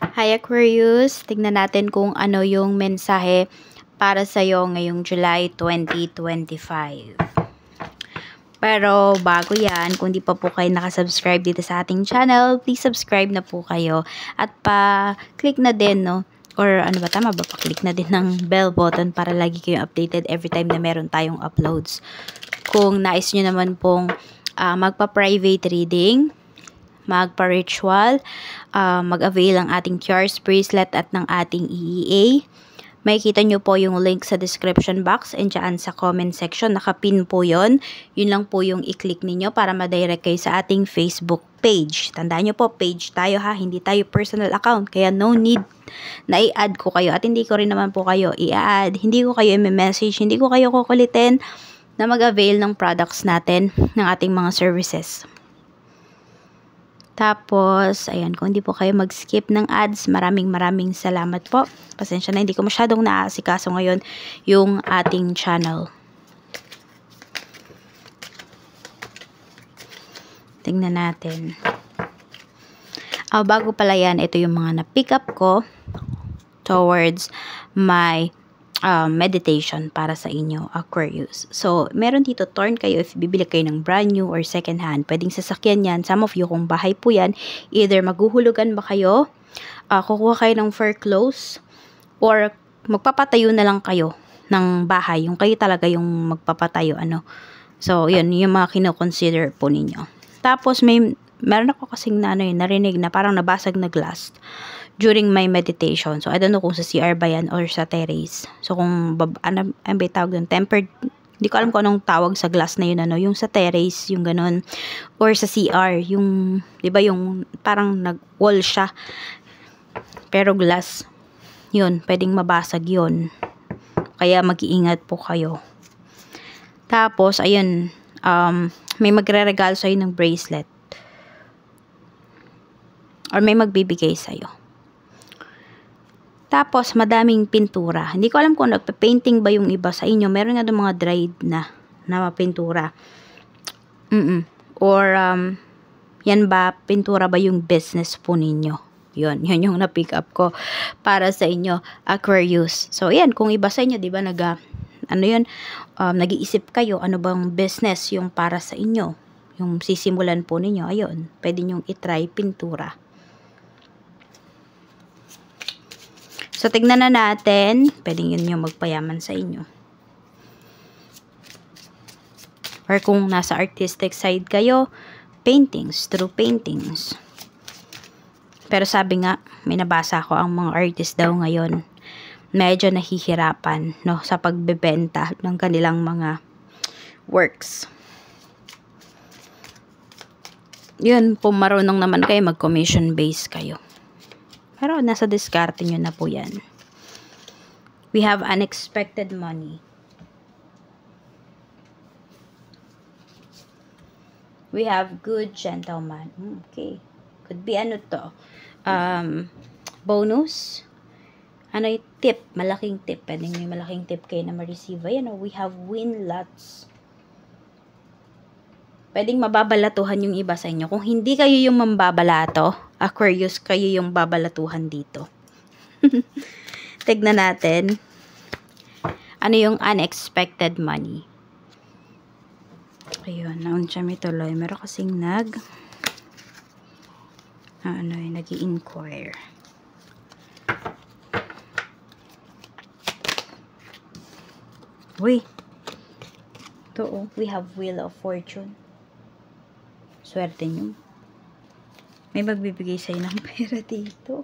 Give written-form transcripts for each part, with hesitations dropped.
Hi Aquarius, tignan natin kung ano yung mensahe para sa'yo ngayong July 2025. Pero bago yan, kung di pa po kayo nakasubscribe dito sa ating channel, please subscribe na po kayo. At pa-click na din, no? Or ano ba, tama ba? Pa-click na din ng bell button para lagi kayo updated every time na meron tayong uploads. Kung nais nyo naman pong magpa-private reading, magpa-ritual, mag-avail ang ating Cures bracelet at ng ating EEA. Makikita nyo po yung link sa description box and dyan sa comment section. Nakapin po yon. Yun lang po yung i-click ninyo para ma-direct kayo sa ating Facebook page. Tandaan nyo po, page tayo ha, hindi tayo personal account. Kaya no need na i-add ko kayo. At hindi ko rin naman po kayo i-add. Hindi ko kayo i-message. Hindi ko kayo kukulitin na mag-avail ng products natin, ng ating mga services. Tapos, ayan, kung hindi po kayo mag-skip ng ads, maraming salamat po. Pasensya na, hindi ko masyadong naaasikaso ngayon yung ating channel. Tingnan natin. Bago pala yan, ito yung mga na-pick up ko towards my meditation para sa inyo, Aquarius. So, meron dito, turn kayo if bibili kayo ng brand new or second hand. Pwedeng sasakyan yan. Some of you, kung bahay po yan, either maghuhulugan ba kayo, kukuha kayo ng foreclose, or magpapatayo na lang kayo ng bahay. Yung kayo talaga yung magpapatayo, ano. So, yun, yung mga kino-consider po ninyo. Tapos, meron ako kasing narinig na parang nabasag na glass during my meditation. So, I don't know kung sa CR ba yan or sa terrace. So, kung ano ba tawag doon? Tempered, hindi ko alam kung anong tawag sa glass na yun, ano, yung sa terrace, yung ganun. Or sa CR, yung, di ba yung parang nag-wall siya. Pero glass, yun, pwedeng mabasag yun. Kaya mag-iingat po kayo. Tapos, ayun, may magre-regalo sa'yo ng bracelet. Or may magbibigay sa'yo. Tapos, madaming pintura. Hindi ko alam kung nagpa-painting ba yung iba sa inyo. Meron nga doon mga dried na pintura. Or, yan ba, pintura ba yung business po ninyo? Yun yung na-pick up ko para sa inyo, Aquarius. So, yan, kung iba sa inyo, di ba, nag-iisip kayo, ano bang business yung para sa inyo? Yung sisimulan po ninyo, ayun, pwede nyong itry pintura. So, tignan na natin. Pwedeng yun yung magpayaman sa inyo. Or kung nasa artistic side kayo, paintings, true paintings. Pero sabi nga, may nabasa ko ang mga artist daw ngayon, medyo nahihirapan, no, sa pagbebenta ng kanilang mga works. Yun, kung marunong naman kayo, mag-commission base kayo. Pero nasa diskarte nyo na po yan. We have unexpected money. We have good gentleman. Okay. Could be ano to. Bonus. Ano yung tip? Malaking tip. Pwedeng may malaking tip kayo na ma-receive. Ayan o, we have win lots. Pwedeng mababalatuhan yung iba sa inyo. Kung hindi kayo yung mambabalato, Aquarius, kayo yung babalatuhan dito. Tignan natin. Ano yung unexpected money? Ayun, naunsa may tuloy. Meron kasing nag-i-inquire. Uy. Ito, we have Wheel of Fortune. Swerte nyo. May magbibigay sa'yo ng pera dito.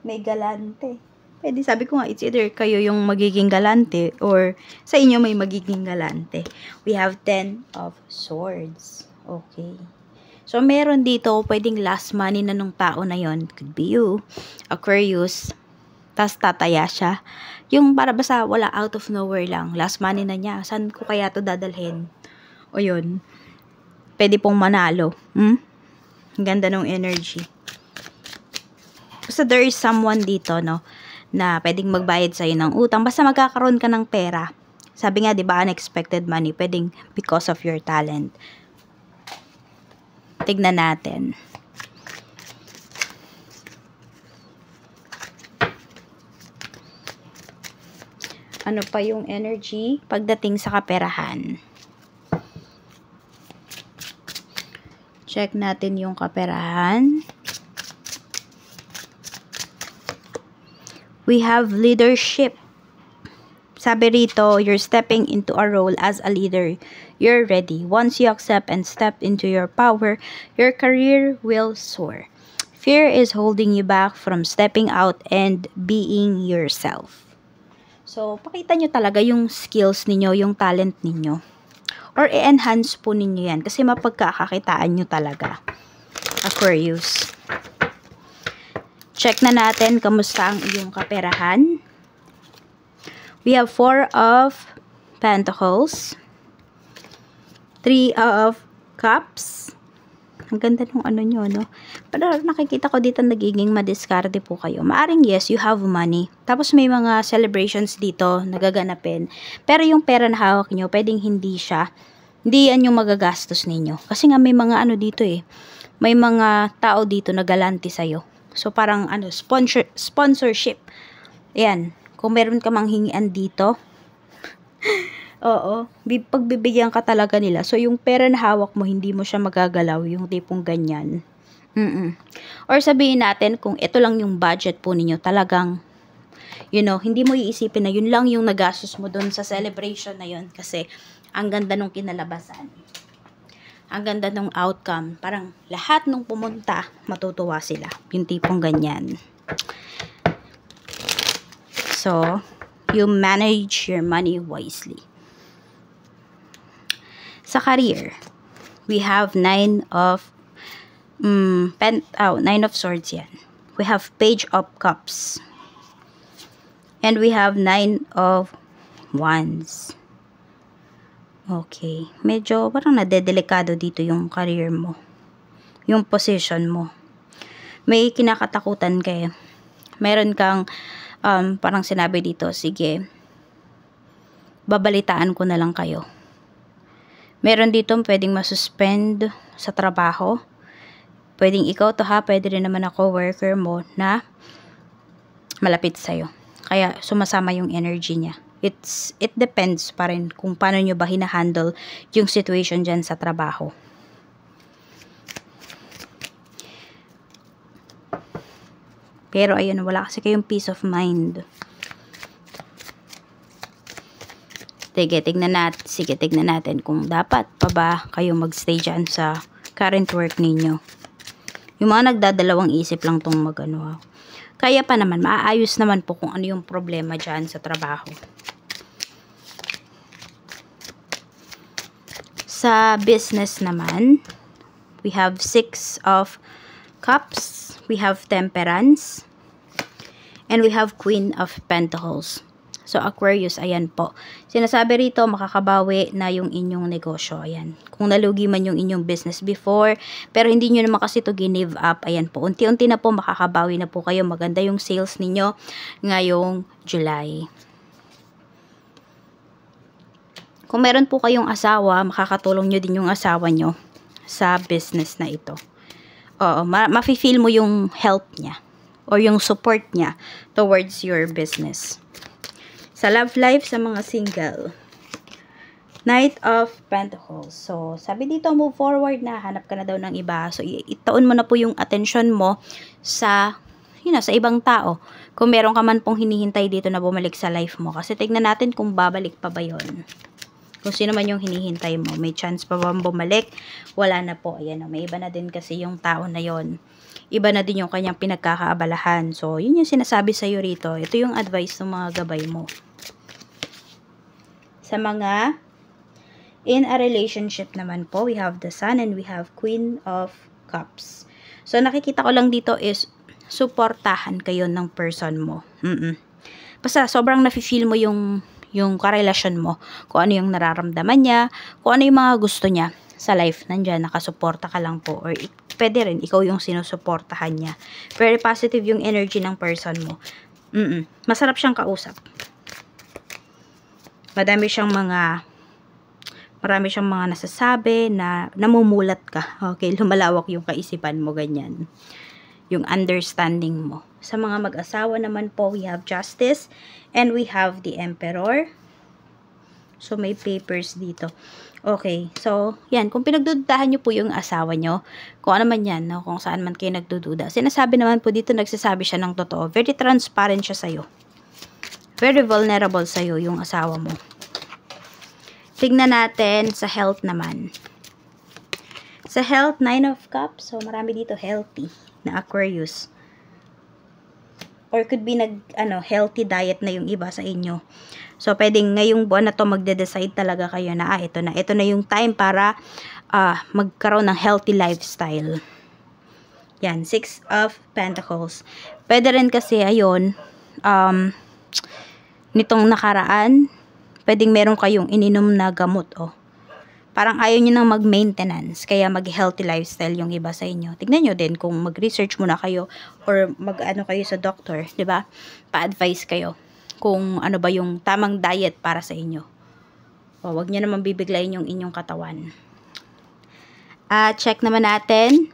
May galante. Pwede, sabi ko nga, it's either kayo yung magiging galante or sa inyo may magiging galante. We have 10 of Swords. Okay. So, meron dito, pwedeng last money na nung tao na yon. Could be you, Aquarius. Tas tataya siya. Yung para basta wala, out of nowhere lang. Last money na niya. Saan ko kaya to dadalhin? O yun. Pwede pong manalo. Ang ganda ng energy. Basta there is someone dito, no, na pwedeng magbayad sa'yo ng utang. Basta magkakaroon ka ng pera. Sabi nga, di ba, unexpected money. Pwedeng because of your talent. Tignan natin. Ano pa yung energy pagdating sa kaperahan? Check natin yung kaperahan. We have leadership. Sabi rito, you're stepping into a role as a leader. You're ready. Once you accept and step into your power, your career will soar. Fear is holding you back from stepping out and being yourself. So, pakita nyo talaga yung skills ninyo, yung talent ninyo. Or i-enhance po ninyo yan kasi mapagkakakitaan nyo talaga. Aquarius. Check na natin kamusta ang iyong kaperahan. We have 4 of Pentacles. 3 of Cups. Ang ganda ng ano nyo, no? Pero nakikita ko dito nagiging madiskarte po kayo. Maaring yes, you have money. Tapos may mga celebrations dito nagaganapin. Pero yung pera na hawak nyo, pwedeng hindi siya. Hindi yan yung magagastos ninyo. Kasi nga may mga ano dito eh. May mga tao dito na galante sa'yo. So parang ano, sponsorship. Ayan. Kung meron ka mang hingian dito, oo, pagbibigyan ka talaga nila. So, yung pera na hawak mo, hindi mo siya magagalaw, yung tipong ganyan. Or sabihin natin, kung ito lang yung budget po ninyo, talagang, you know, hindi mo iisipin na yun lang yung nagastos mo dun sa celebration na yun. Kasi, ang ganda nung kinalabasan. Ang ganda nung outcome. Parang lahat nung pumunta, matutuwa sila. Yung tipong ganyan. So, you manage your money wisely. Sa career, we have 9 of Swords yan. We have Page of Cups. And we have 9 of Wands. Okay. Medyo parang nadedelikado dito yung career mo. Yung position mo. May kinakatakutan kayo. Meron kang parang sinabi dito, sige, babalitaan ko na lang kayo. Meron dito pwedeng masuspend sa trabaho. Pwedeng ikaw to ha, pwede rin naman ako worker mo na malapit sa'yo. Kaya sumasama yung energy niya. It depends pa rin kung paano nyo ba hinahandle yung situation dyan sa trabaho. Pero ayun, wala kasi kayong peace of mind. Sige, tignan natin kung dapat pa ba kayo magstay dyan sa current work ninyo. Yung mga nagdadalawang isip lang tong magano. Kaya pa naman, maaayos naman po kung ano yung problema dyan sa trabaho. Sa business naman, we have 6 of Cups, we have Temperance, and we have Queen of Pentacles. So, Aquarius, ayan po. Sinasabi rito, makakabawi na yung inyong negosyo. Ayan. Kung nalugi man yung inyong business before, pero hindi nyo naman kasi ito give up. Ayan po. Unti-unti na po, makakabawi na po kayo. Maganda yung sales ninyo ngayong July. Kung meron po kayong asawa, makakatulong nyo din yung asawa nyo sa business na ito. Oo, mafe-feel mo yung help niya or yung support niya towards your business. Sa love life, sa mga single, Knight of Pentacles. So, sabi dito, move forward na, hanap ka na daw ng iba. So, itaon mo na po yung attention mo sa, sa ibang tao. Kung meron ka man pong hinihintay dito na bumalik sa life mo. Kasi tignan natin kung babalik pa ba yon. Kung sino man yung hinihintay mo. May chance pa ba bumalik? Wala na po. Ayan, may iba na din kasi yung tao na yon. Iba na din yung kanyang pinagkakaabalahan. So, yun yung sinasabi sa'yo rito. Ito yung advice ng mga gabay mo. Sa mga in a relationship naman po, we have the Sun and we have Queen of Cups. So, nakikita ko lang dito is suportahan kayo ng person mo. Basta, sobrang nafe-feel mo yung karelasyon mo. Kung ano yung nararamdaman niya, kung ano yung mga gusto niya sa life. Nandyan, nakasuporta ka lang po. Or pwede rin, ikaw yung sinusuportahan niya. Very positive yung energy ng person mo. Masarap siyang kausap. Marami siyang mga nasasabi na namumulat ka. Okay, lumalawak yung kaisipan mo, ganyan. yung understanding mo. Sa mga mag-asawa naman po, we have Justice and we have the Emperor. So, may papers dito. Okay. So, yan. Kung pinagdududahan nyo po yung asawa nyo, kung ano man yan, no? Kung saan man kayo nagdududa. Sinasabi naman po dito, nagsasabi siya ng totoo. Very transparent siya sa'yo. Very vulnerable sa'yo yung asawa mo. Tignan natin sa health naman. Sa health, 9 of Cups. So, marami dito healthy na Aquarius. Or could be healthy diet na yung iba sa inyo. So, pwedeng ngayong buwan na to magde-decide talaga kayo na, ito na yung time para magkaroon ng healthy lifestyle. Yan, 6 of Pentacles. Pwede rin kasi, ayun, nitong nakaraan, pwedeng meron kayong ininom na gamot, Parang ayaw nyo nang mag-maintenance, kaya mag-healthy lifestyle yung iba sa inyo. Tignan nyo din kung mag-research muna kayo or mag-ano kayo sa doctor, di ba? Pa-advise kayo kung ano ba yung tamang diet para sa inyo. Wag nyo naman bibiglayin yung inyong katawan. Check naman natin.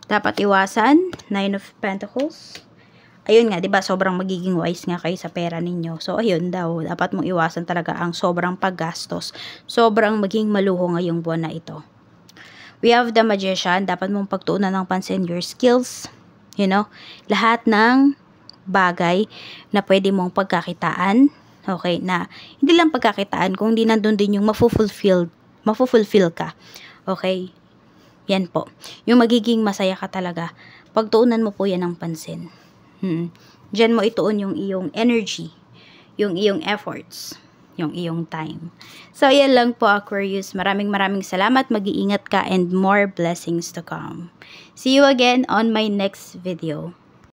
Dapat iwasan, 9 of Pentacles. Ayun nga, 'di ba? Sobrang magiging wise nga kayo sa pera ninyo. So ayun daw, dapat mong iwasan talaga ang sobrang paggastos. Sobrang maging maluho ngayong buwan na ito. We have the Magician, dapat mong pagtuunan ng pansin your skills, lahat ng bagay na pwede mong pagkakitaan, okay, na hindi lang pagkakitaan, kung hindi nandun din yung mafulfill ka. Okay? Yan po. Yung magiging masaya ka talaga. Pagtuunan mo po yan ng pansin. Diyan mo ituon yung iyong energy, yung iyong efforts, yung iyong time. So, yan lang po, Aquarius. Maraming salamat. Mag-iingat ka and more blessings to come. See you again on my next video.